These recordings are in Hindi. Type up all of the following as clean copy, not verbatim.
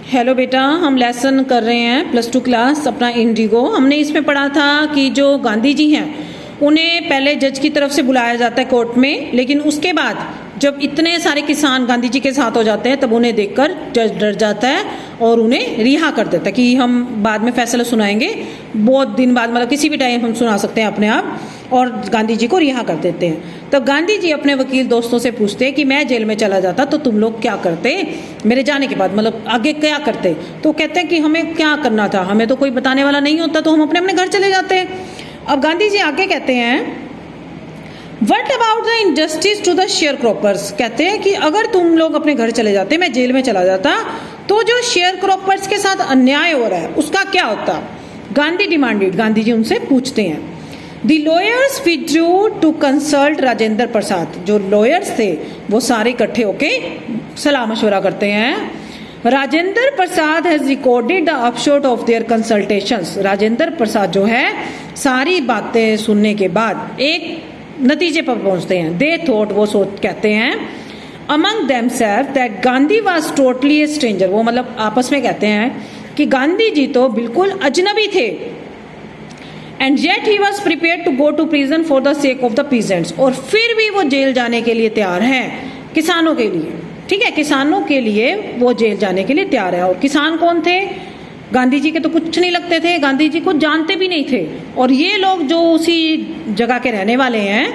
हेलो बेटा, हम लेसन कर रहे हैं +2 क्लास अपना इंडिगो। हमने इसमें पढ़ा था कि जो गांधी जी हैं उन्हें पहले जज की तरफ से बुलाया जाता है कोर्ट में, लेकिन उसके बाद जब इतने सारे किसान गांधी जी के साथ हो जाते हैं तब उन्हें देखकर जज डर जाता है और उन्हें रिहा कर देता है कि हम बाद में फैसला सुनाएंगे, बहुत दिन बाद, मतलब किसी भी टाइम हम सुना सकते हैं अपने आप, और गांधी जी को रिहा कर देते हैं। तब गांधी जी अपने वकील दोस्तों से पूछते हैं कि मैं जेल में चला जाता तो तुम लोग क्या करते मेरे जाने के बाद, मतलब आगे क्या करते। तो कहते हैं कि हमें क्या करना था, हमें तो कोई बताने वाला नहीं होता, तो हम अपने अपने घर चले जाते। अब गांधी जी आगे कहते हैं what about the injustice to the sharecroppers. कहते हैं कि अगर तुम लोग अपने घर चले जाते, मैं जेल में चला जाता, तो जो शेयर क्रॉपर्स के साथ अन्याय हो रहा है उसका क्या होता। गांधी डिमांडेड, गांधी जी उनसे पूछते हैं। The lawyers withdrew to consult Rajendra Prasad. जो लॉयर्स थे वो सारे इकट्ठे होके सलाह मशवरा करते हैं। Rajendra Prasad has recorded the upshot of their consultations. Rajendra Prasad जो है सारी बातें सुनने के बाद एक नतीजे पर पहुंचते हैं। दे थॉट, वो सोच, कहते हैं among themself that Gandhi was totally a stranger. वो मतलब आपस में कहते हैं कि गांधी जी तो बिल्कुल अजनबी थे। And yet he was prepare to go to prison for the sake of the peasants. और फिर भी वो जेल जाने के लिए तैयार हैं किसानों के लिए। ठीक है, किसानों के लिए वो जेल जाने के लिए तैयार है। और किसान कौन थे? गांधी जी के तो कुछ नहीं लगते थे, गांधी जी को जानते भी नहीं थे। और ये लोग जो उसी जगह के रहने वाले हैं,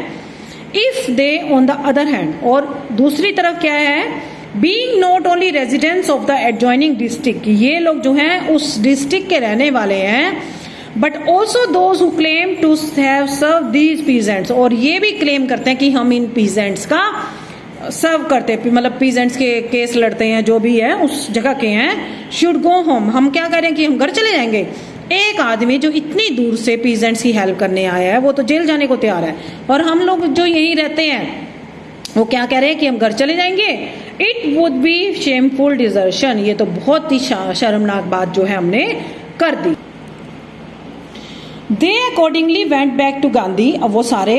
if they on the other hand, और दूसरी तरफ क्या है, being not only residents of the adjoining district, ये लोग जो हैं उस डिस्ट्रिक्ट के रहने वाले हैं, but also those who claim to have serve these peasants, और ये भी क्लेम करते हैं कि हम इन पीजेंट्स का सर्व करते हैं, मतलब पीजेंट्स के केस लड़ते हैं, जो भी है उस जगह के हैं। शुड गो होम, हम क्या करें कि हम घर चले जाएंगे। एक आदमी जो इतनी दूर से पीजेंट्स की हेल्प करने आया है वो तो जेल जाने को तैयार है, और हम लोग जो यहीं रहते हैं वो क्या कह रहे हैं कि हम घर चले जाएंगे। It would be shameful desertion, ये तो बहुत ही शर्मनाक बात जो है हमने कर दी। They accordingly went back to Gandhi. अब वो सारे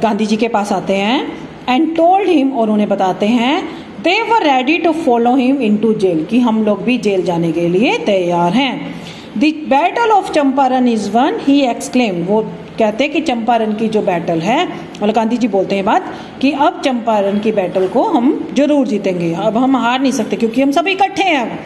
गांधी जी के पास आते हैं एंड टोल्ड हिम, और उन्हें बताते हैं they were ready to follow him into jail, कि हम लोग भी जेल जाने के लिए तैयार हैं। The battle of Champaran is one, he exclaim. वो कहते हैं कि चंपारण की जो बैटल है, मतलब गांधी जी बोलते हैं बात कि अब चंपारण की बैटल को हम जरूर जीतेंगे, अब हम हार नहीं सकते क्योंकि हम सब इकट्ठे हैं अब।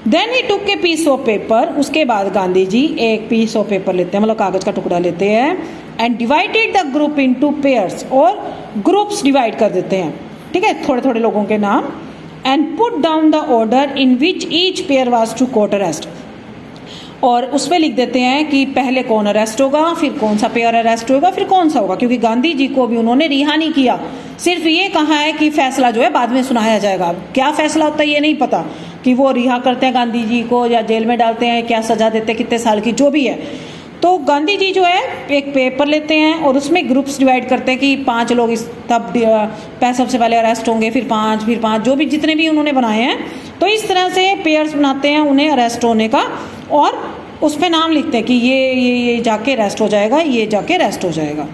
Then he took a piece of paper, उसके बाद गांधी जी एक पीस ऑफ पेपर लेते हैं, मतलब कागज का टुकड़ा लेते हैं, and divided the group into pairs, और ग्रुप्स डिवाइड कर देते हैं, ठीक है, थोड़े थोड़े लोगों के नाम, and put down the order in which each pair was to court arrest, और उसमें लिख देते हैं कि पहले कौन अरेस्ट होगा, फिर कौन सा पेयर अरेस्ट होगा, फिर कौन सा होगा, क्योंकि गांधी जी को भी उन्होंने रिहा नहीं किया, सिर्फ ये कहा है कि फैसला जो है बाद में सुनाया जाएगा। क्या फैसला होता है ये नहीं पता, कि वो रिहा करते हैं गांधी जी को या जेल में डालते हैं, क्या सजा देते हैं, कितने साल की, जो भी है। तो गांधी जी जो है एक पेपर लेते हैं और उसमें ग्रुप्स डिवाइड करते हैं कि 5 लोग इस तब सबसे पहले अरेस्ट होंगे, फिर 5, जो भी जितने भी उन्होंने बनाए हैं, तो इस तरह से पेयर्स बनाते हैं उन्हें अरेस्ट होने का, और उस पर नाम लिखते हैं कि ये जाके अरेस्ट हो जाएगा, ये जाके अरेस्ट हो जाएगा।